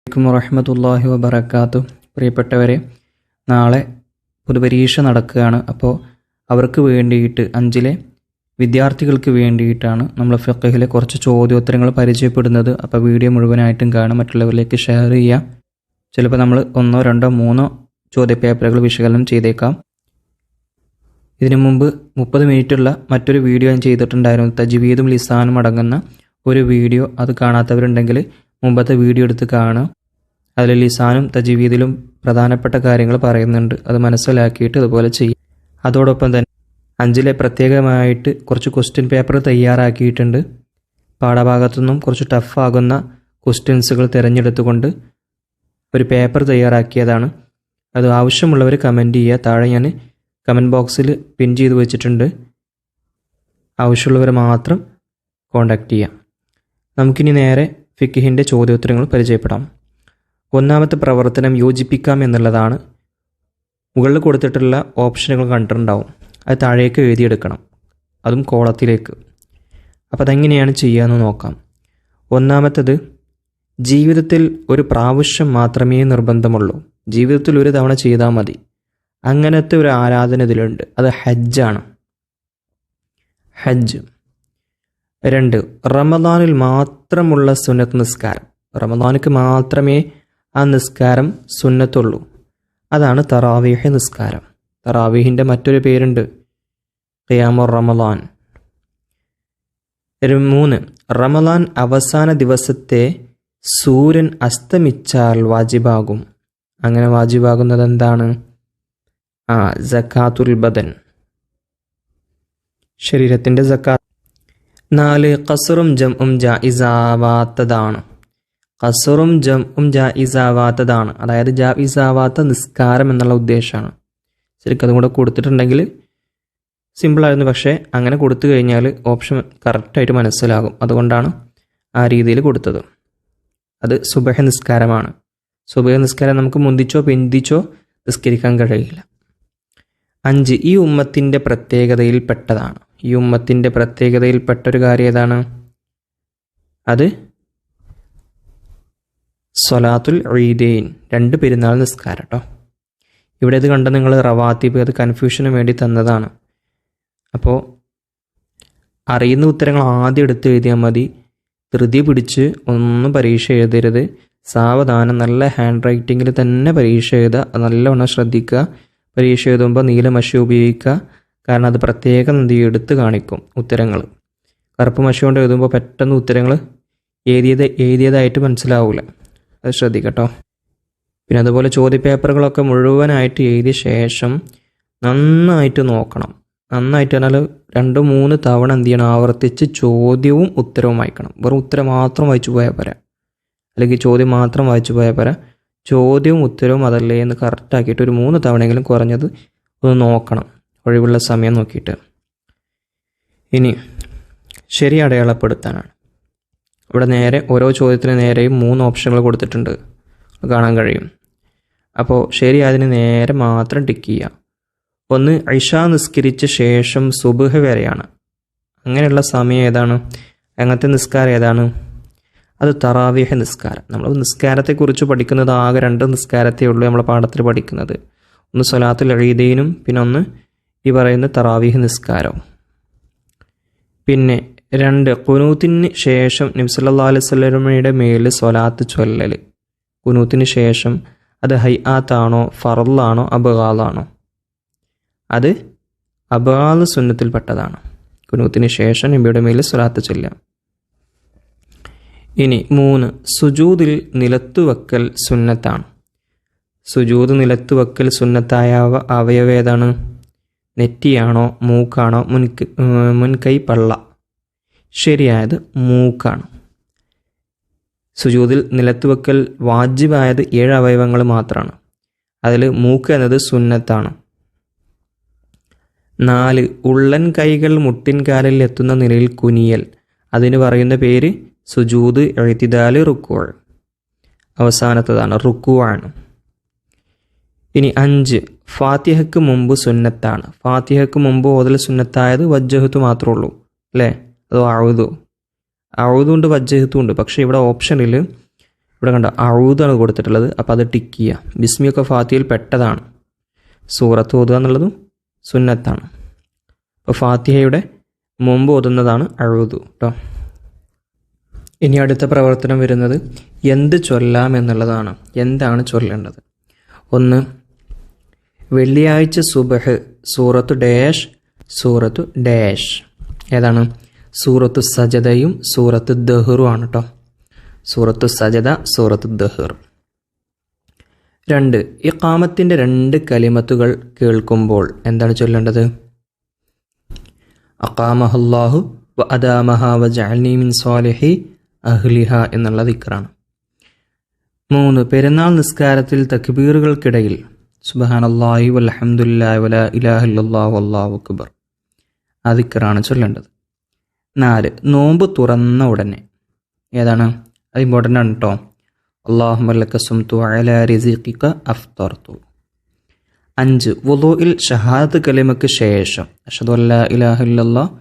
അലൈക്കും വറഹ്മത്തുള്ളാഹി വബറകാതുഹു. പ്രിയപ്പെട്ടവരെ, നാളെ പൊതുപരീക്ഷ നടക്കുകയാണ്. അപ്പോൾ അവർക്ക് വേണ്ടിയിട്ട് 5ലെ വിദ്യാർത്ഥികൾക്ക് വേണ്ടിയിട്ടാണ് നമ്മൾ ഫിഖ്ഹിലെ കുറച്ച് ചോദ്യോത്തരങ്ങൾ പരിചയപ്പെടുന്നത്. അപ്പോൾ വീഡിയോ മുഴുവനായിട്ടും കാണാൻ മറ്റുള്ളവരിലേക്ക് ഷെയർ ചെയ്യുക. ചിലപ്പോൾ നമ്മൾ 1, 2, 3 ചോദ്യപേപ്പറുകൾ വിശകലനം ചെയ്തേക്കാം. ഇതിനു മുമ്പ് 30 മിനിറ്റുള്ള മറ്റൊരു വീഡിയോ ഞാൻ ചെയ്തിട്ടുണ്ടായിരുന്നു. തജ്വീദും ലിസാനും അടങ്ങുന്ന ഒരു വീഡിയോ. അത് കാണാത്തവരുണ്ടെങ്കിൽ മുമ്പത്തെ വീഡിയോ എടുത്ത് കാണുക. അതിൽ ലിസാനും തജ്വീദിലും പ്രധാനപ്പെട്ട കാര്യങ്ങൾ പറയുന്നുണ്ട്. അത് മനസ്സിലാക്കിയിട്ട് അതുപോലെ ചെയ്യും. അതോടൊപ്പം തന്നെ 5ലെ പ്രത്യേകമായിട്ട് കുറച്ച് ക്വസ്റ്റ്യൻ പേപ്പർ തയ്യാറാക്കിയിട്ടുണ്ട്. പാഠഭാഗത്തുനിന്നും കുറച്ച് ടഫാകുന്ന ക്വസ്റ്റ്യൻസുകൾ തിരഞ്ഞെടുത്തുകൊണ്ട് ഒരു പേപ്പർ തയ്യാറാക്കിയതാണ്. അത് ആവശ്യമുള്ളവർ കമൻറ്റ് ചെയ്യുക. താഴെ ഞാൻ കമൻറ്റ് ബോക്സിൽ പിൻ ചെയ്ത് വെച്ചിട്ടുണ്ട്. ആവശ്യമുള്ളവർ മാത്രം കോൺടാക്റ്റ് ചെയ്യാം. നമുക്കിനി നേരെ ഫിഖ്ഹിൻ്റെ ചോദ്യോത്തരങ്ങൾ പരിചയപ്പെടാം. 1ാമത്തെ പ്രവർത്തനം യോജിപ്പിക്കാം എന്നുള്ളതാണ്. മുകളിൽ കൊടുത്തിട്ടുള്ള ഓപ്ഷനുകൾ കണ്ടിട്ടുണ്ടാവും. അത് താഴേക്ക് എഴുതിയെടുക്കണം, അതും കോളത്തിലേക്ക്. അപ്പോൾ അതെങ്ങനെയാണ് ചെയ്യാമെന്ന് നോക്കാം. 1ാമത്തേത്, ജീവിതത്തിൽ ഒരു പ്രാവശ്യം മാത്രമേ നിർബന്ധമുള്ളൂ. ജീവിതത്തിൽ ഒരു തവണ ചെയ്താൽ മതി. അങ്ങനത്തെ ഒരു ആരാധന ഇതിലുണ്ട്. അത് ഹജ്ജാണ്. ഹജ്ജ്. 2, റമദാനിൽ മാത്രമുള്ള സുന്നത്ത് നിസ്കാരം. റമദാനിക്ക് മാത്രമേ ആ നിസ്കാരം സുന്നത്തുള്ളൂ. അതാണ് തറാവീഹ് നിസ്കാരം. തറാവീഹിൻ്റെ മറ്റൊരു പേരുണ്ട്, ഖിയാമുർ റമദാൻ. 3, റമദാൻ അവസാന ദിവസത്തെ സൂര്യൻ അസ്തമിച്ചാൽ വാജിബാകും. അങ്ങനെ വാജിബാകുന്നത് എന്താണ്? സക്കാത്തുൽ ബദൻ, ശരീരത്തിൻ്റെ സക്കാത്ത്. 4, ഖസ്റും ജംഉം ജായിസാവാത്തതാണ്. ഖസ്റും ജംഉം ജായിസാവാത്തതാണ്. അതായത് ജായിസാവാത്ത നിസ്കാരം എന്നുള്ള ഉദ്ദേശമാണ്. ശരിക്കും അതും കൂടെ കൊടുത്തിട്ടുണ്ടെങ്കിൽ സിമ്പിളായിരുന്നു. പക്ഷേ അങ്ങനെ കൊടുത്തു കഴിഞ്ഞാൽ ഓപ്ഷൻ കറക്റ്റായിട്ട് മനസ്സിലാകും. അതുകൊണ്ടാണ് ആ രീതിയിൽ കൊടുത്തത്. അത് സുബഹ് നിസ്കാരമാണ്. സുബഹ് നിസ്കാരം നമുക്ക് മുന്തിച്ചോ പിന്തിച്ചോ നിസ്കരിക്കാൻ കഴിയില്ല. 5, ഈ ഉമ്മത്തിൻ്റെ പ്രത്യേകതയിൽ പെട്ടതാണ്. ഈ ഉമ്മത്തിൻ്റെ പ്രത്യേകതയിൽപ്പെട്ടൊരു കാര്യം ഏതാണ്? അത് സ്വലാത്തുൽ ഈദൈൻ, 2 പെരുന്നാൾ നിസ്കാരം കേട്ടോ. ഇവിടെ ഇത് കണ്ട നിങ്ങൾ റവാത്തിബ്, അത് കൺഫ്യൂഷന് വേണ്ടി തന്നതാണ്. അപ്പോൾ അറിയുന്ന ഉത്തരങ്ങൾ ആദ്യം എടുത്ത് എഴുതിയാൽ മതി. ധൃതി പിടിച്ച് ഒന്നും പരീക്ഷ എഴുതരുത്. സാവധാനം നല്ല ഹാൻഡ് റൈറ്റിങ്ങിൽ തന്നെ പരീക്ഷ എഴുതുക. നല്ലവണ്ണം ശ്രദ്ധിക്കുക. പരീക്ഷ എഴുതുമ്പോൾ നീലമഷി ഉപയോഗിക്കുക. കാരണം അത് പ്രത്യേകം എടുത്ത് കാണിക്കും ഉത്തരങ്ങൾ. കറുപ്പ് മഷി കൊണ്ട് എഴുതുമ്പോൾ പെട്ടെന്ന് ഉത്തരങ്ങൾ എഴുതിയതായിട്ട് മനസ്സിലാവില്ല. അത് ശ്രദ്ധിക്കട്ടോ. പിന്നെ അതുപോലെ ചോദ്യപേപ്പറുകളൊക്കെ മുഴുവനായിട്ട് എഴുതിയ ശേഷം നന്നായിട്ട് നോക്കണം. നന്നായിട്ട് പറഞ്ഞാൽ 2-3 തവണ എന്ത് ചെയ്യണം? ആവർത്തിച്ച് ചോദ്യവും ഉത്തരവും വായിക്കണം. വെറും ഉത്തരം മാത്രം വായിച്ചു പോയാൽ പോരാ, അല്ലെങ്കിൽ ചോദ്യം മാത്രം വായിച്ചു പോയാൽ പോരാ. ചോദ്യവും ഉത്തരവും അതല്ലേ എന്ന് കറക്റ്റാക്കിയിട്ട് ഒരു 3 തവണയെങ്കിലും കുറഞ്ഞത് ഒന്ന് നോക്കണം, ഒഴിവുള്ള സമയം നോക്കിയിട്ട്. ഇനി ശരി അടയാളപ്പെടുത്താനാണ്. ഇവിടെ നേരെ ഓരോ ചോദ്യത്തിന് നേരെയും 3 ഓപ്ഷനുകൾ കൊടുത്തിട്ടുണ്ട്, കാണാൻ കഴിയും. അപ്പോൾ ശരി അതിന് നേരെ മാത്രം ടിക്ക് ചെയ്യുക. 1, ഇശാ നിസ്കരിച്ച ശേഷം സുബ്ഹ് വരെയാണ്. അങ്ങനെയുള്ള സമയം ഏതാണ്? അങ്ങനത്തെ നിസ്കാരം ഏതാണ്? അത് തറാവീഹ് നിസ്കാരം. നമ്മൾ നിസ്കാരത്തെക്കുറിച്ച് പഠിക്കുന്നത് ആകെ 2 നിസ്കാരത്തേ ഉള്ളൂ നമ്മളെ പാഠത്തിൽ പഠിക്കുന്നത്. ഒന്ന് സ്വലാത്തുൽ ഈദൈനും പിന്നെ ഒന്ന് ഈ പറയുന്ന തറാവീഹ് നിസ്കാരവും. പിന്നെ 2, ഖുനൂത്തിന് ശേഷം നബി സല്ലല്ലാഹു അലൈഹി വസല്ലമയുടെ മേൽ സ്വലാത്ത് ചൊല്ലൽ. ഖുനൂത്തിന് ശേഷം അത് ഹൈആത്താണോ ഫർളാണോ അബ്ഗാലാണോ? അത് അബ്ഗാൽ സുന്നത്തിൽപ്പെട്ടതാണ്. ഖുനൂത്തിന് ശേഷം നബിയുടെ മേൽ സ്വലാത്ത് ചൊല്ലാം. ഇനി 3, സുജൂദിൽ നിലത്തുവെക്കൽ സുന്നത്താണ്. സുജൂദ് നിലത്തുവെക്കൽ സുന്നത്തായ അവയവം ഏതാണ്? നെറ്റിയാണോ മൂക്കാണോ മുൻകൈ പള്ള? ശരിയായത് മൂക്കാണ്. സുജൂദിൽ നിലത്തുവെക്കൽ വാജിബായത് 7 അവയവങ്ങൾ മാത്രമാണ്. അതിൽ മൂക്ക് എന്നത് സുന്നത്താണ്. 4, ഉള്ളൻ കൈകൾ മുട്ടിൻകാലിൽ എത്തുന്ന നിലയിൽ കുനിയൽ. അതിന് പറയുന്ന പേര് സുജൂദ്, ഇഅ്തിദാൽ, റുക്കൂ. അവസാനത്തതാണ് റുക്കൂ ആണ്. ഇനി 5, ഫാത്തിഹയ്ക്ക് മുമ്പ് സുന്നത്താണ്. ഫാത്തിഹയ്ക്ക് മുമ്പ് ഓതൽ സുന്നത്തായത് വജ്ജഹത്ത് മാത്രമേ ഉള്ളൂ അല്ലേ? അതോ അഊദു ഉണ്ട് വജ്ജഹത്തും ഉണ്ട്. പക്ഷേ ഇവിടെ ഓപ്ഷനിൽ ഇവിടെ കണ്ട അഊദാണ് കൊടുത്തിട്ടുള്ളത്. അപ്പോൾ അത് ടിക്ക് ചെയ്യുക. ബിസ്മിയൊക്കെ ഫാത്തിഹയിൽ പെട്ടതാണ്. സൂറത്ത് ഓതുക എന്നുള്ളതും സുന്നത്താണ്. അപ്പോൾ ഫാത്തിഹയുടെ മുമ്പ് ഓതുന്നതാണ് അഊദു കേട്ടോ. ഇനി അടുത്ത പ്രവർത്തനം വരുന്നത് എന്ത് ചൊല്ലാം എന്നുള്ളതാണ്. എന്താണ് ചൊല്ലേണ്ടത്? ഒന്ന്, വെള്ളിയാഴ്ച സുബഹ് സൂറത്തു ഡാഷ് സൂറത്തു ഡാഷ്. ഏതാണ്? സൂറത്തു സജദയും സൂറത്തു ദഹ്റും ആണ് കേട്ടോ. സൂറത്തു സജദ, സൂറത്തു ദഹ്ർ. 2, ഇഖാമത്തിൻ്റെ 2 കലിമത്തുകൾ കേൾക്കുമ്പോൾ എന്താണ് ചൊല്ലേണ്ടത്? അഖാമഹല്ലാഹു വ അദാമഹ വ ജഅൽനി മിൻ സ്വാലിഹി അഹ്ലിഹ എന്നുള്ള ദിക്റാണ്. 3, പെരുന്നാൾ നിസ്കാരത്തിൽ തക്ബീറുകൾക്കിടയിൽ സുബ്ഹാനല്ലാഹി വൽഹംദുലില്ലാഹി വലാ ഇലാഹ ഇല്ലല്ലാഹു വല്ലാഹു അക്ബർ ആ ദിക്റാണ് ചൊല്ലേണ്ടത്. 4, നോമ്പ് തുറന്ന ഉടനെ. ഏതാണ്? അത് ഇമ്പോർട്ടൻ്റ് ആണ് കേട്ടോ. അല്ലാഹുമ്മ ലക സുംതു അലാ റിസിഖിക അഫ്തർതു. 5, വുളൂഇൽ ഷഹാദത്ത് കലിമയ്ക്ക് ശേഷം അഷ്ഹദു അല്ലാ ഇലാഹ ഇല്ലല്ലാഹ്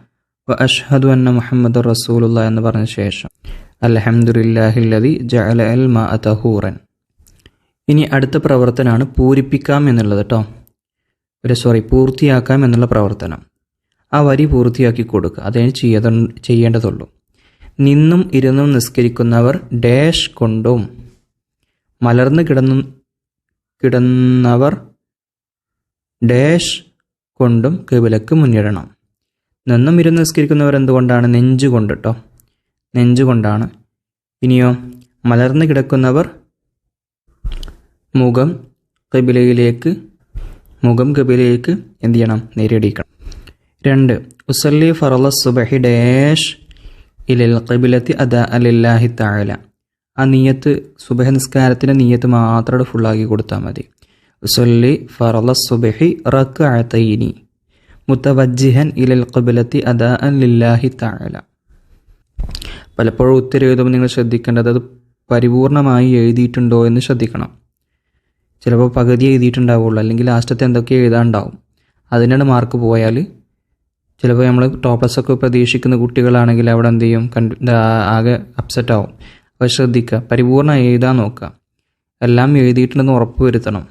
വ അഷ്ഹദു അന്ന മുഹമ്മദർ റസൂലുള്ളാഹി എന്ന് പറഞ്ഞ ശേഷം അൽഹംദുലില്ലാഹില്ലദി ജഅല അൽ മാഅ തഹൂറൻ. ഇനി അടുത്ത പ്രവർത്തനമാണ് പൂരിപ്പിക്കാം എന്നുള്ളത് കേട്ടോ. പൂർത്തിയാക്കാം എന്നുള്ള പ്രവർത്തനം. ആ വരി പൂർത്തിയാക്കി കൊടുക്കുക. അതേ ചെയ്യേണ്ടതുള്ളൂ. നിന്നും ഇരുന്നും നിസ്കരിക്കുന്നവർ ഡാഷ് കൊണ്ടും മലർന്നു കിടന്നവർ ഡാഷ് കൊണ്ടും ഖിബലക്ക് മുന്നിടണം. നിന്നും ഇരുന്ന് നിസ്കരിക്കുന്നവർ എന്തുകൊണ്ടാണ്? നെഞ്ചുകൊണ്ട് കേട്ടോ. നെഞ്ചുകൊണ്ടാണ്. ഇനിയോ മലർന്നു കിടക്കുന്നവർ മുഖം ഖിബലയിലേക്ക് എന്ത് ചെയ്യണം? നേരിടിക്കണം. 2, ഉസല്ലി ഫറള സുബഹി ഡാഷ് ഇലൽ ഖിബലത്തി അദാ ലില്ലാഹി തആല. ആ നിയ്യത്ത് സുബഹി നിസ്കാരത്തിൻ്റെ നിയ്യത്ത് മാത്രം ഫുള്ളാക്കി കൊടുത്താൽ മതി. ഉസല്ലി ഫറള സുബഹി റക്അതൈനി മുതവജ്ജിഹൻ ഇലൽ ഖിബലത്തി അദാ ലില്ലാഹി തആല. പലപ്പോഴും ഉത്തരം എഴുതുമ്പോൾ നിങ്ങൾ ശ്രദ്ധിക്കേണ്ടത് അത് പരിപൂർണമായി എഴുതിയിട്ടുണ്ടോ എന്ന് ശ്രദ്ധിക്കണം. ചിലപ്പോൾ പകുതി എഴുതിയിട്ടുണ്ടാവുള്ളൂ, അല്ലെങ്കിൽ ലാസ്റ്റത്തെ എന്തൊക്കെ എഴുതാനുണ്ടാവും. അതിനാണ് മാർക്ക് പോയാൽ ചിലപ്പോൾ നമ്മൾ ടോപ്ലസൊക്കെ പ്രതീക്ഷിക്കുന്ന കുട്ടികളാണെങ്കിൽ അവിടെ എന്ത് ചെയ്യും? ആകെ അപ്സെറ്റ് ആവും. അപ്പോൾ ശ്രദ്ധിക്കുക, പരിപൂർണ്ണം എഴുതാൻ നോക്കുക. എല്ലാം എഴുതിയിട്ടുണ്ടെന്ന് ഉറപ്പ് വരുത്തണം.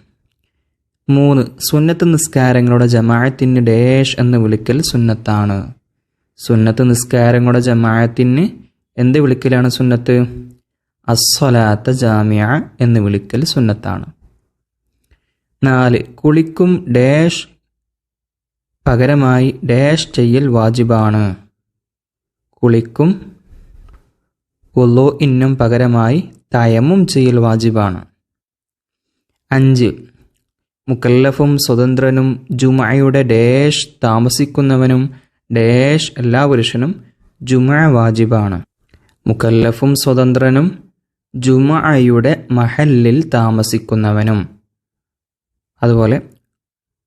3, സുന്നത്ത് നിസ്കാരങ്ങളുടെ ജമാഅത്തിന് ഡാഷ് എന്ന് വിളിക്കൽ സുന്നത്താണ്. സുന്നത്ത് നിസ്കാരങ്ങളുടെ ജമാഅത്തിന് എന്ത് വിളിക്കലാണ് സുന്നത്ത്? അസ്സലാത്ത ജാമിഅ എന്ന് വിളിക്കൽ സുന്നത്താണ്. 4, കുളിക്കും ഡാഷ് പകരമായി ഡാഷ് ചെയ്യൽ വാജിബാണ്. കുളിക്കും വുളൂഇനും പകരമായി തയമ്മും ചെയ്യൽ വാജിബാണ്. 5, മുക്കല്ലഫും സ്വതന്ത്രനും ജുമഅയുടെ ഡാഷ് താമസിക്കുന്നവനും ഡാഷ് എല്ലാ പുരുഷനും ജുമഅ വാജിബാണ്. മുക്കല്ലഫും സ്വതന്ത്രനും ജുമഅയുടെ മഹല്ലിൽ താമസിക്കുന്നവനും അതുപോലെ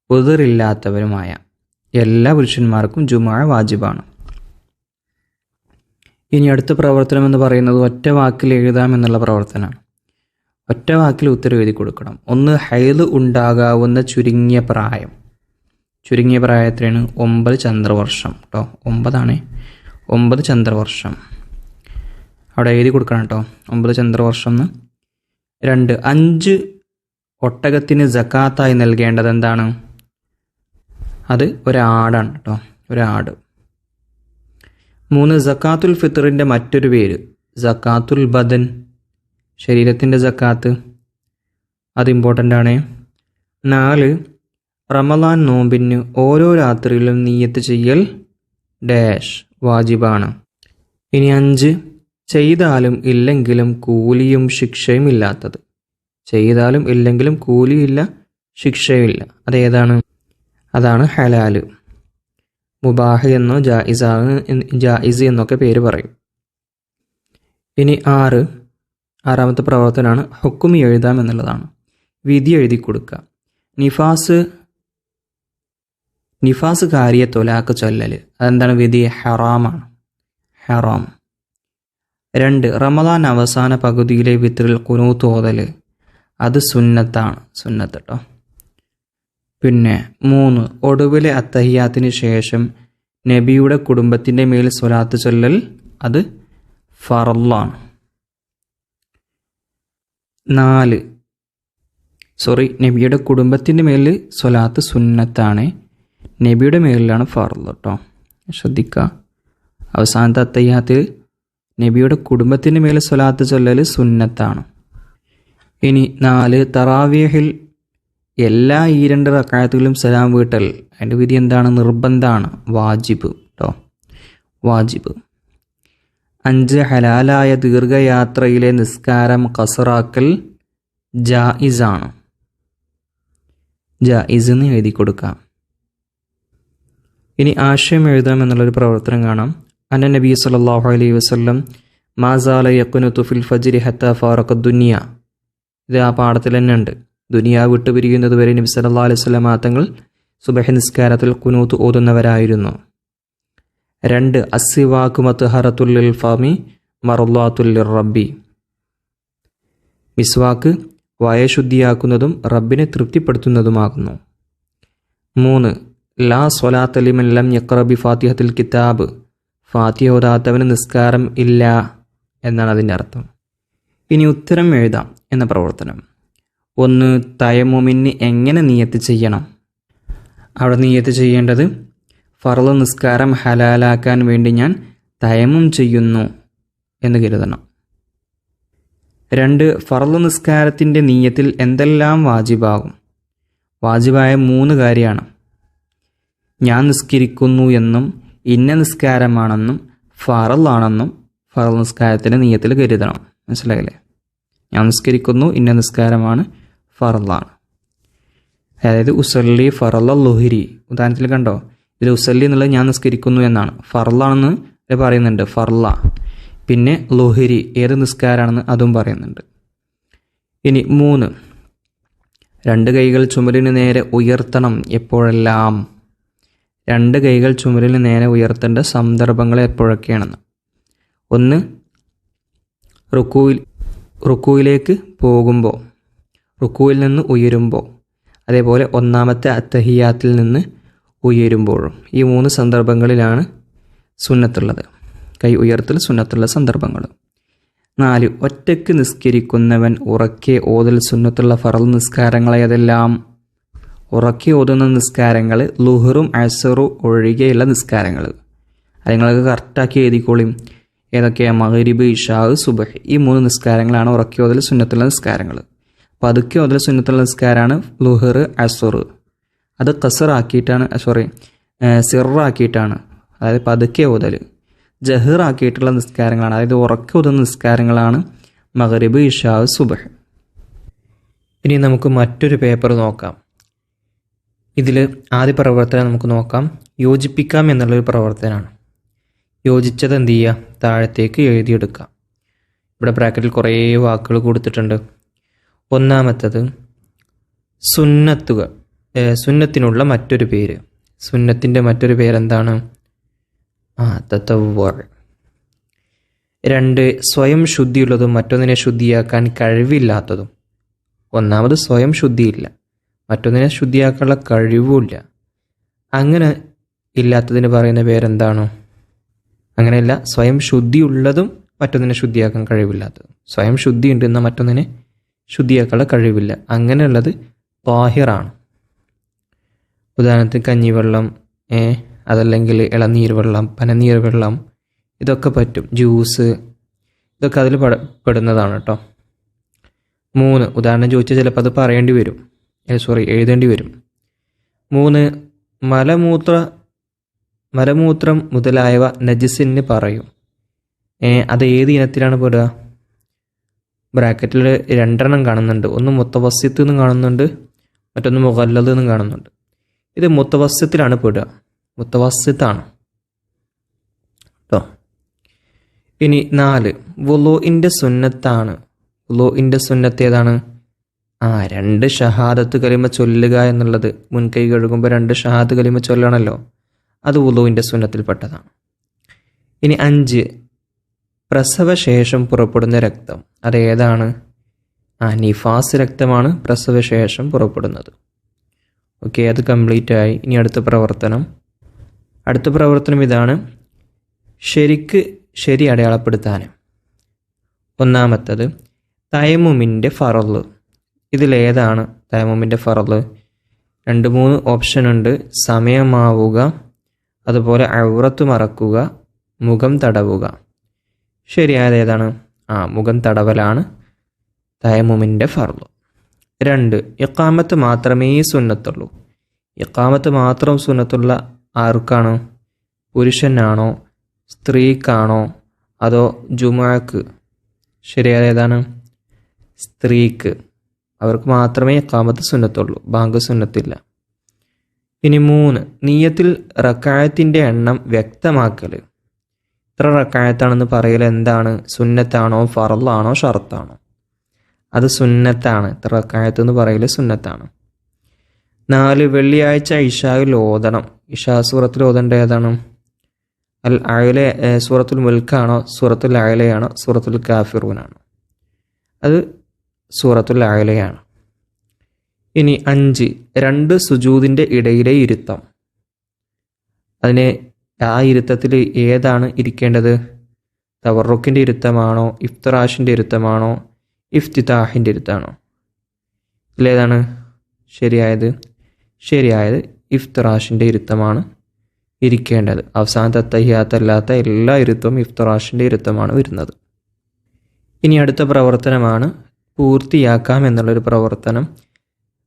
ഉദറില്ലാത്തവരുമായ എല്ലാ പുരുഷന്മാർക്കും ജുമഅ വാജിബാണ്. ഇനി അടുത്ത പ്രവർത്തനം എന്ന് പറയുന്നത് ഒറ്റ വാക്കിൽ എഴുതാം എന്നുള്ള പ്രവർത്തനമാണ്. ഒറ്റ വാക്കിൽ ഉത്തരം എഴുതി കൊടുക്കണം. 1, ഹൈദ് ഉണ്ടാകാവുന്ന ചുരുങ്ങിയ പ്രായം. ചുരുങ്ങിയ പ്രായത്തിനാണ് 9 ചന്ദ്രവർഷം കേട്ടോ. 9 ചന്ദ്രവർഷം അവിടെ എഴുതി കൊടുക്കണം കേട്ടോ. 9 ചന്ദ്രവർഷം എന്ന്. 2, 5 ഒട്ടകത്തിന് സക്കാത്തായി നൽകേണ്ടത് എന്താണ്? അത് ഒരാടാണ് കേട്ടോ. ഒരാട്. 3, സക്കാത്തുൽ ഫിത്തറിൻ്റെ മറ്റൊരു പേര് സക്കാത്തുൽ ബദൻ, ശരീരത്തിൻ്റെ സക്കാത്ത്. അത് ഇമ്പോർട്ടൻ്റ് ആണ്. 4, റമളാൻ നോമ്പിന് ഓരോ രാത്രിയിലും നിയ്യത്ത് ചെയ്യൽ ഡാഷ് വാജിബാണ്. ഇനി 5, ചെയ്താലും ഇല്ലെങ്കിലും കൂലിയും ശിക്ഷയും ഇല്ലാത്തത്. ചെയ്താലും ഇല്ലെങ്കിലും കൂലിയില്ല, ശിക്ഷയുമില്ല. അതേതാണ്? അതാണ് ഹലാല്. മുബാഹ് എന്നോ ജായിസ് എന്നൊക്കെ പേര് പറയും. ഇനി 6, ആറാമത്തെ പ്രവർത്തനമാണ് ഹുക്കും എഴുതാം എന്നുള്ളതാണ്. വിധി എഴുതി കൊടുക്കുക. നിഫാസ് കാരിയെ തൊലാക്ക് ചൊല്ലൽ. അതെന്താണ് വിധി? ഹറാമാണ്. ഹറാം. 2, റമദാൻ അവസാന പകുതിയിലെ വിത്രിൽ ഖുനൂത്ത് ഓതൽ. അത് സുന്നത്താണ്. സുന്നത്ത് കേട്ടോ. പിന്നെ 3, ഒടുവിലെ അത്തഹിയാത്തിന് ശേഷം നബിയുടെ കുടുംബത്തിൻ്റെ മേൽ സ്വലാത്ത് ചൊല്ലൽ. അത് ഫറളാണ്. നബിയുടെ കുടുംബത്തിൻ്റെ മേൽ സ്വലാത്ത് സുന്നത്താണ്, നബിയുടെ മേലിലാണ് ഫർള് കേട്ടോ, ശ്രദ്ധിക്കുക. അവസാനത്തെ അത്തഹിയ്യാത്തിൽ നബിയുടെ കുടുംബത്തിൻ്റെ മേൽ സ്വലാത്ത് ചൊല്ലൽ സുന്നത്താണ്. ഇനി 4 തറാവീഹിൽ എല്ലാ ഈ 2 റക്അത്തുകളിലും സലാം വീട്ടൽ അതിൻ്റെ വിധി എന്താണ്? നിർബന്ധമാണ്, വാജിബ് കേട്ടോ, വാജിബ്. 5 ഹലാലായ ദീർഘയാത്രയിലെ നിസ്കാരം ഖസറാക്കൽ ജായിസാണ്, ജായിസ് എന്ന് എഴുതി കൊടുക്കാം. ഇനി ആശയം എഴുതാം എന്നുള്ളൊരു പ്രവർത്തനം കാണാം. അന്ന നബി സല്ലല്ലാഹു അലൈഹി വസല്ലം മാസാല യഖ്നുതു ഫിൽ ഫജ്രി ഹത്താ ഫാറഖ ദുനിയ. ഇത് ആ പാഠത്തിൽ തന്നെ ഉണ്ട്. ദുനിയാ വിട്ടുപിരിയുന്നത് വരെ നബി സല്ലല്ലാഹു അലൈഹി വസല്ലം തങ്ങൾ സുബഹി നിസ്കാരത്തിൽ ഖുനൂത്ത് ഓതുന്നവരായിരുന്നു. 2 അസ്സിവാകു മത്ഹറത്തുൽ ലിൽ ഫമി മർളാത്തുൽ ലിർറബ്ബി. മിസ്വാക്ക് വായശുദ്ധിയാക്കുന്നതും റബ്ബിനെ തൃപ്തിപ്പെടുത്തുന്നതുമാകുന്നു. 3 ലാ സ്വലാത്ത ലിമൻ ലം യഖ്റ ബി ഫാത്തിഹത്തിൽ കിതാബ്. ഫാത്തിഹ ഓതാത്തവന് നിസ്കാരം ഇല്ല എന്നാണ് അതിൻ്റെ അർത്ഥം. ഇനി ഉത്തരം എഴുതാം എന്ന പ്രവർത്തനം. 1 തയമ്മുമിന് എങ്ങനെ നിയത്ത് ചെയ്യണം? അവിടെ നിയത്ത് ചെയ്യേണ്ടത് ഫർള് നിസ്കാരം ഹലാലാക്കാൻ വേണ്ടി ഞാൻ തയമ്മും ചെയ്യുന്നു എന്ന് കരുതണം. 2 ഫർള് നിസ്കാരത്തിൻ്റെ നിയത്തിൽ എന്തെല്ലാം വാജിബാകും? വാജിബായ 3 കാര്യമാണ്. ഞാൻ നിസ്കരിക്കുന്നു എന്നും ഇന്ന നിസ്കാരമാണെന്നും ഫറളാണെന്നും ഫർള് നിസ്കാരത്തിൻ്റെ നിയത്തിൽ കരുതണം. മനസ്സിലായില്ലേ? ഞാൻ നിസ്കരിക്കുന്നു, ഇന്ന നിസ്കാരമാണ്, ഫറളാണ്. അതായത് ഉസല്ലി ഫറള ലുഹരി. ഉദാഹരണത്തിൽ കണ്ടോ, ഇതിൽ ഉസല്ലി എന്നുള്ളത് ഞാൻ നിസ്കരിക്കുന്നു എന്നാണ്, ഫറളാണെന്ന് പറയുന്നുണ്ട്, ഫർള. പിന്നെ ലുഹരി ഏത് നിസ്കാരമാണെന്ന് അതും പറയുന്നുണ്ട്. ഇനി 3 2 കൈകൾ ചുമലിന് നേരെ ഉയർത്തണം എപ്പോഴെല്ലാം? 2 കൈകൾ ചുമലിന് നേരെ ഉയർത്തേണ്ട സന്ദർഭങ്ങൾ എപ്പോഴൊക്കെയാണെന്ന്. 1 റുക്കൂയിലേക്ക് പോകുമ്പോൾ, റുക്കൂയിൽ നിന്ന് ഉയരുമ്പോൾ, അതേപോലെ 1-ാമത്തെ അത്തഹിയ്യാത്തിൽ നിന്ന് ഉയരുമ്പോഴും. ഈ 3 സന്ദർഭങ്ങളിലാണ് സുന്നത്തുള്ളത്, കൈ ഉയർത്തൽ സുന്നത്തുള്ള സന്ദർഭങ്ങൾ. 4 ഒറ്റയ്ക്ക് നിസ്കരിക്കുന്നവൻ ഉറക്കെ ഓതൽ സുന്നത്തുള്ള ഫർള് നിസ്കാരങ്ങൾ ഏതെല്ലാം? ഉറക്കെ ഓതുന്ന നിസ്കാരങ്ങൾ ലുഹറും അസറും ഒഴികെയുള്ള നിസ്കാരങ്ങൾ. അത് നിങ്ങൾക്ക് കറക്റ്റാക്കി എഴുതിക്കോളിയും. ഏതൊക്കെയാണ്? മഗ്രിബ്, ഇശാ, സുബഹ്. ഈ 3 നിസ്കാരങ്ങളാണ് ഉറക്കെ ഓതൽ സുന്നത്തുള്ള നിസ്കാരങ്ങൾ. പതുക്കെ ഓതൽ സുന്നത്തുള്ള നിസ്കാരമാണ് ലുഹർ, അസർ. അത് ഖസറാക്കിയിട്ടാണ്, സിറാക്കിയിട്ടാണ്, അതായത് പതുക്കെ ഓതൽ. ജഹറാക്കിയിട്ടുള്ള നിസ്കാരങ്ങളാണ്, അതായത് ഉറക്കെ ഓതുന്ന നിസ്കാരങ്ങളാണ് മഗ്രിബ്, ഇശാ, സുബഹ്. ഇനി നമുക്ക് മറ്റൊരു പേപ്പർ നോക്കാം. ഇതിൽ ആദ്യ പ്രവർത്തനം നമുക്ക് നോക്കാം. യോജിപ്പിക്കാം എന്നുള്ളൊരു പ്രവർത്തനമാണ്. യോജിച്ചത് എന്ത് ചെയ്യുക? താഴത്തേക്ക് എഴുതിയെടുക്കാം. ഇവിടെ ബ്രാക്കറ്റിൽ കുറേ വാക്കുകൾ കൊടുത്തിട്ടുണ്ട്. 1-ാമത്തത് സുന്നത്തുകൾ, സുന്നത്തിനുള്ള മറ്റൊരു പേര്. സുന്നത്തിൻ്റെ മറ്റൊരു പേരെന്താണ്? തതവ്വുഅ്. 2 സ്വയം ശുദ്ധിയുള്ളതും മറ്റൊന്നിനെ ശുദ്ധിയാക്കാൻ കഴിവില്ലാത്തതും. 1-ാമത് സ്വയം ശുദ്ധിയില്ല, മറ്റൊന്നിനെ ശുദ്ധിയാക്കാനുള്ള കഴിവുമില്ല. അങ്ങനെ ഇല്ലാത്തതിന് പറയുന്ന പേരെന്താണോ? അങ്ങനെയല്ല, സ്വയം ശുദ്ധിയുള്ളതും മറ്റൊന്നിനെ ശുദ്ധിയാക്കാൻ കഴിവില്ലാത്തതും. സ്വയം ശുദ്ധി ഉണ്ട് എന്നാൽ മറ്റൊന്നിനെ ശുദ്ധിയാക്കാനുള്ള കഴിവില്ല, അങ്ങനെയുള്ളത് താഹിറാണ്. ഉദാഹരണത്തിന് കഞ്ഞിവെള്ളം, അതല്ലെങ്കിൽ ഇളനീർ വെള്ളം, പനനീർ വെള്ളം, ഇതൊക്കെ പറ്റും. ജ്യൂസ്, ഇതൊക്കെ അതിൽ പെടുന്നതാണ് കേട്ടോ. 3 ഉദാഹരണം ചോദിച്ചാൽ ചിലപ്പോൾ അത് പറയേണ്ടി വരും, എഴുതേണ്ടി വരും. 3 മലമൂത്രം മുതലായവ നജിസിന് പറയും. അത് ഏത് ഇനത്തിലാണ് പെടുക? ബ്രാക്കറ്റിൽ 2 കാണുന്നുണ്ട്. ഒന്ന് മുത്തവസ്സിത്ത് എന്നും കാണുന്നുണ്ട്, മറ്റൊന്ന് മുഗല്ലദ് എന്നും കാണുന്നുണ്ട്. ഇത് മുത്തവസ്സിത്തിലാണ് പെടുക, മുത്തവസ്സിത്താണ് കേട്ടോ. ഇനി 4 വുളൂഇൻ്റെ സുന്നത്താണ്. വുളൂഇൻ്റെ സുന്നത്ത് ഏതാണ്? 2 ഷഹാദത്ത് കലിമ ചൊല്ലുക എന്നുള്ളത്. മുൻകൈ കഴുകുമ്പോൾ 2 ഷഹാദത്ത് കലിമ ചൊല്ലണമല്ലോ, അത് വുളൂഇൻ്റെ സുന്നത്തിൽപ്പെട്ടതാണ്. ഇനി 5 പ്രസവശേഷം പുറപ്പെടുന്ന രക്തം. അതേതാണ്? നിഫാസ് രക്തമാണ് പ്രസവശേഷം പുറപ്പെടുന്നത്. ഓക്കെ, അത് കംപ്ലീറ്റ് ആയി. ഇനി അടുത്ത പ്രവർത്തനം ഇതാണ്. ശരി അടയാളപ്പെടുത്താൻ. 1-ാമത്തത് തയമ്മുമിൻ്റെ ഫറള്. ഇതിലേതാണ് തയമ്മുമിൻ്റെ ഫറള്? 2-3 ഓപ്ഷൻ ഉണ്ട്. സമയമാവുക, അതുപോലെ ഔറത്ത് മറക്കുക, മുഖം തടവുക. ശരിയായത് ഏതാണ്? മുഖം തടവലാണ് തയമ്മുമിൻ്റെ ഫർള്. 2, ഇഖാമത്ത് മാത്രമേ സുന്നത്തുള്ളൂ. ഇഖാമത്ത് മാത്രം സുന്നത്തുള്ള ആർക്കാണ്? പുരുഷനാണോ സ്ത്രീക്കാണോ അതോ ജുമുഅക്ക്? ശരിയായത് ഏതാണ്? സ്ത്രീക്ക്. അവർക്ക് മാത്രമേ ഇഖാമത്ത് സുന്നത്തുള്ളൂ, ബാങ്ക് സുന്നത്തില്ല. ഇനി 3, നിയ്യത്തിൽ റക്അത്തിൻ്റെ എണ്ണം വ്യക്തമാക്കൽ. ഇത്ര റക്അത്താണെന്ന് പറയൽ എന്താണ്? സുന്നത്താണോ ഫർളാണോ ഷർത്താണോ? അത് സുന്നത്താണ്. ഇത്ര റക്അത്ത് എന്ന് പറയൽ സുന്നത്താണ്. 4, വെള്ളിയാഴ്ച ഇശായിൽ ഓതണം. ഇശാ സൂറത്തിൽ ഓതേണ്ട ഏതാണ്? അൽ അഅല സൂറത്തുൽ മുൽക്കാണോ സൂറത്തുൽ അഅലയാണോ സൂറത്തുൽ കാഫിറൂനാണോ? അത് സൂറത്തുൽ അഅലയാണ്. ഇനി 5, 2 സുജൂദിൻ്റെ ഇടയിലെ ഇരുത്തം. അതിന് ആ ഇരുത്തത്തിൽ ഏതാണ് ഇരിക്കേണ്ടത്? തവറുക്കിൻ്റെ ഇരുത്തമാണോ ഇഫ്തിറാഷിൻ്റെ ഇരുത്തമാണോ ഇഫ്തിതാഹിൻ്റെ ഇരുത്താണോ? ഇതിലേതാണ് ശരിയായത് ഇഫ്തിറാഷിൻ്റെ ഇരുത്തമാണ് ഇരിക്കേണ്ടത്. അവസാനത്തെ അത്തഹിയാത്തല്ലാത്ത എല്ലാ ഇരുത്തവും ഇഫ്തിറാഷിൻ്റെ ഇരുത്തമാണ് വരുന്നത്. ഇനി അടുത്ത പ്രവർത്തനമാണ് പൂർത്തിയാക്കാം എന്നുള്ളൊരു പ്രവർത്തനം.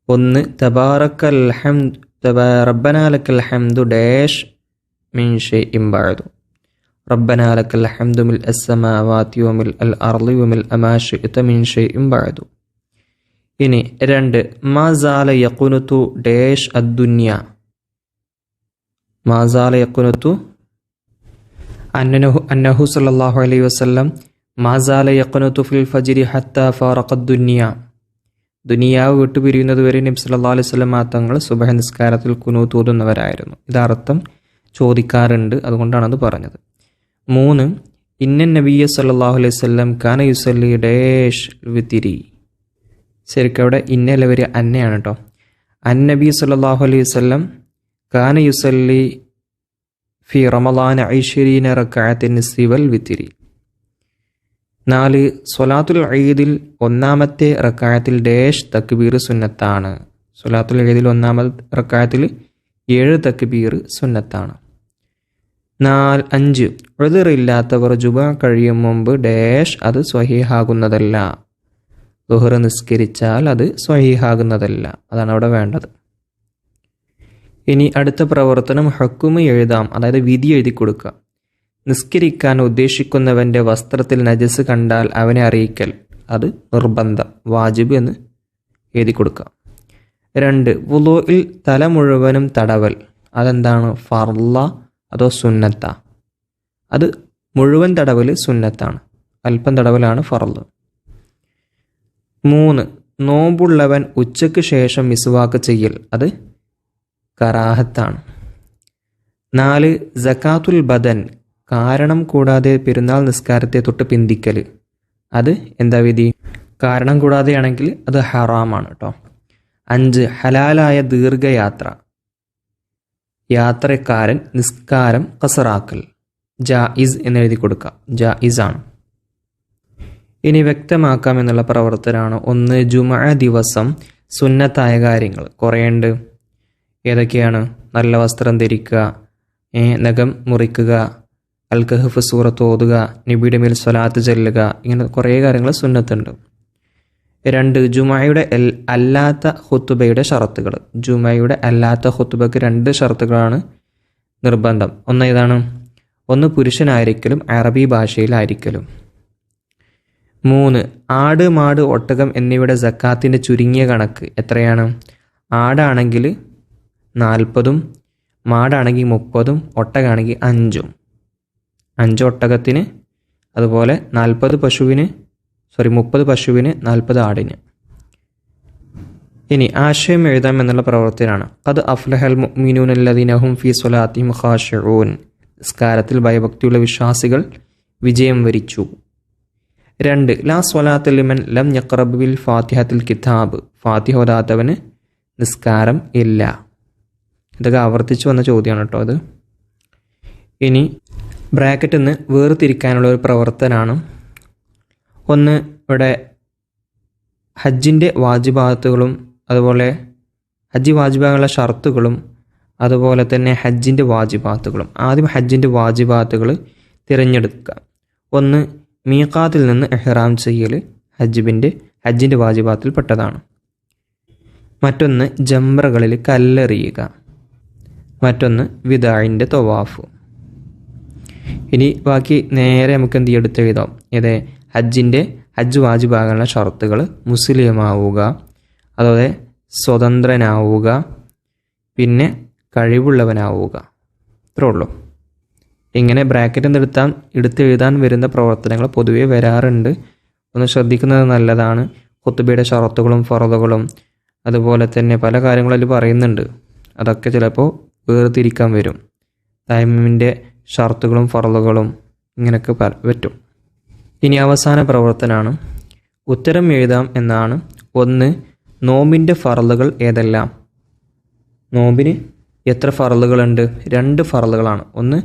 1, തബാറക്കൽ ഹംദ് റബ്ബനാ ലക്കൽ ഹംദു ഡാഷ് മിൻ ഷൈഇൻ ബഅദു. റബ്ബനാ ലക്കൽ ഹംദു മിൽ അസ്സമാവാതി വമിൽ അൽ അർളി വമിൽ അമാ ശിഅത മിൻ ഷൈഇൻ ബഅദു. ഇനി 2, മാ സാല യഖുനുതു ഡാഷ് അദ്ദുനിയ. മാ സാല യഖുനുതു അന്നഹു സല്ലല്ലാഹു അലൈഹി വസല്ലം മാ സാല യഖുനുതു ഫിൽ ഫജ്രി ഹത്താ ഫാറഖ അദ്ദുനിയ. ദുനിയാവ് വിട്ടുപിരിയുന്നത് വരെ നബി സല്ലല്ലാഹു അലൈഹി വസല്ലം തങ്ങൾ സുബ്ഹ് നിസ്കാരത്തിൽ ഖുനൂത്ത് ഓതുന്നവരായിരുന്നു. ഇതർത്ഥം ചോദിക്കാറുണ്ട്, അതുകൊണ്ടാണ് അത് പറഞ്ഞത്. 3, ഇന്ന നബിയ സല്ലല്ലാഹു അലൈഹി വസല്ലം കാന യുസല്ലി ഡാഷ് വിത്തിരി. ശരിക്കും അവിടെ ഇന്നല്ല വരിക, അന്നയാണ് കേട്ടോ. അന്നബി സല്ലല്ലാഹു അലൈഹി വസല്ലം കാന യുസല്ലി ഫി റമളാന 20 റക്അത്തിൻ സിവൽ വിത്തിരി. 4, സ്വലാത്തുൽ ഈദിൽ 1-ാമത്തെ റക്അത്തിൽ ഡാഷ് തക്ബീർ സുന്നത്താണ്. സ്വലാത്തുൽ ഈദിൽ 1-ാമത്തെ റക്അത്തിൽ 7 തക്ബീർ സുന്നത്താണ്. 5, ഉദ്റില്ലാത്തവർ ജുമുഅ കഴിയും മുമ്പ് ഡാഷ് അത് സ്വഹീഹാകുന്നതല്ല. ദുഹർ നിസ്കരിച്ചാൽ അത് സ്വഹീഹാകുന്നതല്ല. അതാണ് അവിടെ വേണ്ടത്. ഇനി അടുത്ത പ്രവർത്തനം ഹുക്മ് എഴുതാം, അതായത് വിധി എഴുതി കൊടുക്കുക. നിസ്കരിക്കാൻ ഉദ്ദേശിക്കുന്നവൻ്റെ വസ്ത്രത്തിൽ നജസ് കണ്ടാൽ അവനെ അറിയിക്കൽ. അത് നിർബന്ധം, വാജിബ് എന്ന് എഴുതി കൊടുക്കുക. 2, വുളൂഇൽ തല മുഴുവനും തടവൽ. അതെന്താണ്? ഫർള അതോ സുന്നത്ത? അത് മുഴുവൻ തടവൽ സുന്നത്താണ്, അല്പം തടവലാണ് ഫർള്. 3, നോമ്പുള്ളവൻ ഉച്ചയ്ക്ക് ശേഷം മിസ്വാക്ക് ചെയ്യൽ. അത് കറാഹത്താണ്. 4, സകാത്തുൽ ബദൻ. കാരണം കൂടാതെ പെരുന്നാൾ നിസ്കാരത്തെ തൊട്ട് പിന്തിക്കൽ. അത് എന്താ വിധി? കാരണം കൂടാതെയാണെങ്കിൽ അത് ഹറാമാണ് കേട്ടോ. 5, ഹലാലായ ദീർഘയാത്ര. യാത്രക്കാരൻ നിസ്കാരം ഖസറാക്കൽ. ജായിസ് എന്നെഴുതി കൊടുക്കുക, ജായിസാണ്. ഇനി വ്യക്തമാക്കാം എന്നുള്ള പ്രവർത്തനമാണ്. 1, ജുമുഅ ദിവസം സുന്നത്തായ കാര്യങ്ങൾ കുറേയുണ്ട്. ഏതൊക്കെയാണ്? നല്ല വസ്ത്രം ധരിക്കുക, നഖം മുറിക്കുക, അൽ കഹ്ഫ് സൂറത്ത് ഓതുക, നബിയുടെ മേൽ സ്വലാത്ത് ചൊല്ലുക, ഇങ്ങനെ കുറേ കാര്യങ്ങൾ സുന്നത്തുണ്ട്. 2, ജുമുഅയുടെ അല്ലാത്ത ഖുത്ബയുടെ ഷറത്തുകൾ. ജുമുഅയുടെ അല്ലാത്ത ഖുത്ബയ്ക്ക് 2 ഷറത്തുകളാണ് നിർബന്ധം. ഒന്ന് ഏതാണ്? 1, പുരുഷനായിരിക്കലും അറബി ഭാഷയിലായിരിക്കലും. 3, ആട് മാട് ഒട്ടകം എന്നിവയുടെ സക്കാത്തിൻ്റെ ചുരുങ്ങിയ കണക്ക് എത്രയാണ്? ആടാണെങ്കിൽ 40, മാടാണെങ്കിൽ 30, ഒട്ടകാണെങ്കിൽ 5. 5 ഒട്ടകത്തിന്, അതുപോലെ 30 പശുവിന് 40 ആടിന്. ഇനി ആശയം എഴുതാം എന്നുള്ള പ്രവർത്തനമാണ്. ഖദ് അഫ്ലഹൽ മുഅ്മിനൂന അല്ലദീന ഹും ഫീ സ്വലാത്തിഹിം ഖാശിഊൻ. നിസ്കാരത്തിൽ ഭയഭക്തിയുള്ള വിശ്വാസികൾ വിജയം വരിച്ചു. 2, ലാ സ്വലാത്ത ലിമൻ ലം യഖ്റബ് ബിൽ ഫാത്തിഹത്തിൽ കിതാബ്. ഫാത്തിഹ ഓതാത്തവന് നിസ്കാരം ഇല്ല. ഇതൊക്കെ ആവർത്തിച്ചു വന്ന ചോദ്യമാണ് കേട്ടോ ഇത്. ഇനി ബ്രാക്കറ്റിൽ നിന്ന് വേർതിരിക്കാനുള്ള ഒരു പ്രവർത്തനമാണ്. 1, ഇവിടെ ഹജ്ജിൻ്റെ വാജിബാത്തുകളും അതുപോലെ ഹജ്ജ് വാജിബായുള്ള ഷർത്തുകളും അതുപോലെ തന്നെ ഹജ്ജിൻ്റെ വാജിബാത്തുകളും. ആദ്യം ഹജ്ജിൻ്റെ വാജിബാത്തുകൾ തിരഞ്ഞെടുക്കുക. ഒന്ന്, മീഖാത്തിൽ നിന്ന് ഇഹ്റാം ചെയ്യൽ ഹജ്ജിൻ്റെ വാജിബാത്തിൽ പെട്ടതാണ്. മറ്റൊന്ന്, ജംറകളിൽ കല്ലെറിയുക. മറ്റൊന്ന്, വിദാഇൻ്റെ തവാഫ്. ഇനി ബാക്കി നേരെ നമുക്ക് എന്ത് എടുത്തെഴുതാം. ഹജ്ജ് വാജിബാകാനുള്ള ഷർത്തുകൾ: മുസ്ലിമാവുക, അതുപോലെ സ്വതന്ത്രനാവുക, പിന്നെ കഴിവുള്ളവനാവുക. ഇത്രേ ഉള്ളൂ. ഇങ്ങനെ ബ്രാക്കറ്റിൽ നിന്ന് എടുത്തെഴുതാൻ വരുന്ന പ്രവർത്തനങ്ങൾ പൊതുവെ വരാറുണ്ട്. ഒന്ന് ശ്രദ്ധിക്കുന്നത് നല്ലതാണ്. ഖുത്ബയുടെ ഷറത്തുകളും ഫറദുകളും അതുപോലെ തന്നെ പല കാര്യങ്ങളും അതിൽ പറയുന്നുണ്ട്. അതൊക്കെ ചിലപ്പോൾ വേർതിരിക്കാൻ വരും. തയമ്മുമിൻ്റെ ഷർത്തുകളും ഫറദുകളും ഇങ്ങനെയൊക്കെ പറ്റും. ഇനി അവസാന പ്രവർത്തനമാണ് ഉത്തരം എഴുതാം എന്നാണ്. ഒന്ന്, നോമ്പിൻ്റെ ഫറലുകൾ ഏതെല്ലാം? നോമ്പിന് എത്ര ഫറലുകളുണ്ട്? 2 ഫറലുകളാണ്. ഒന്ന്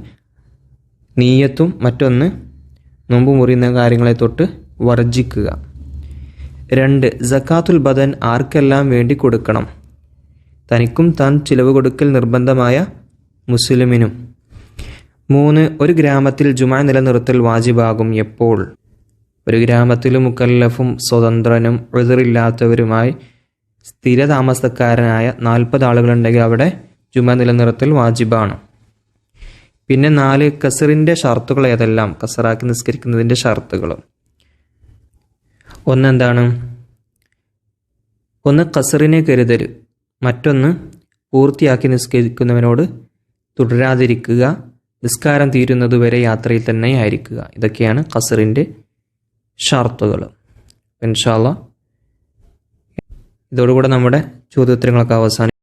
നീയത്തും മറ്റൊന്ന് നോമ്പ് മുറിയുന്ന കാര്യങ്ങളെ തൊട്ട് വർജിക്കുക. 2, സക്കാത്തുൽ ബദൻ ആർക്കെല്ലാം വേണ്ടി കൊടുക്കണം? തനിക്കും താൻ ചിലവ് കൊടുക്കൽ നിർബന്ധമായ മുസ്ലിമിനും. 3, ഒരു ഗ്രാമത്തിൽ ജുമാ നിലനിർത്തൽ വാജിബാകും എപ്പോൾ? ഒരു ഗ്രാമത്തിൽ മുക്കല്ലഫും സ്വതന്ത്രനും ഉദ്റില്ലാത്തവരുമായി സ്ഥിരതാമസക്കാരനായ 40 ആളുകളുണ്ടെങ്കിൽ അവിടെ ജുമാ നിലനിർത്തൽ വാജിബാണ്. പിന്നെ 4, കസറിൻ്റെ ഷർത്തുകൾ ഏതെല്ലാം? കസറാക്കി നിസ്കരിക്കുന്നതിൻ്റെ ഷർത്തുകൾ. ഒന്നെന്താണ്? ഒന്ന്, കസറിനെ കരുതൽ. മറ്റൊന്ന്, പൂർത്തിയാക്കി നിസ്കരിക്കുന്നവനോട് തുടരാതിരിക്കുക. നിസ്കാരം തീരുന്നതുവരെ യാത്രയിൽ തന്നെ ആയിരിക്കുക. ഇതൊക്കെയാണ് കസറിൻ്റെ ഷർത്തുകൾ. ഇൻഷാ അല്ലാഹ് ഇതോടുകൂടെ നമ്മുടെ ചോദ്യോത്തരങ്ങളൊക്കെ അവസാനം.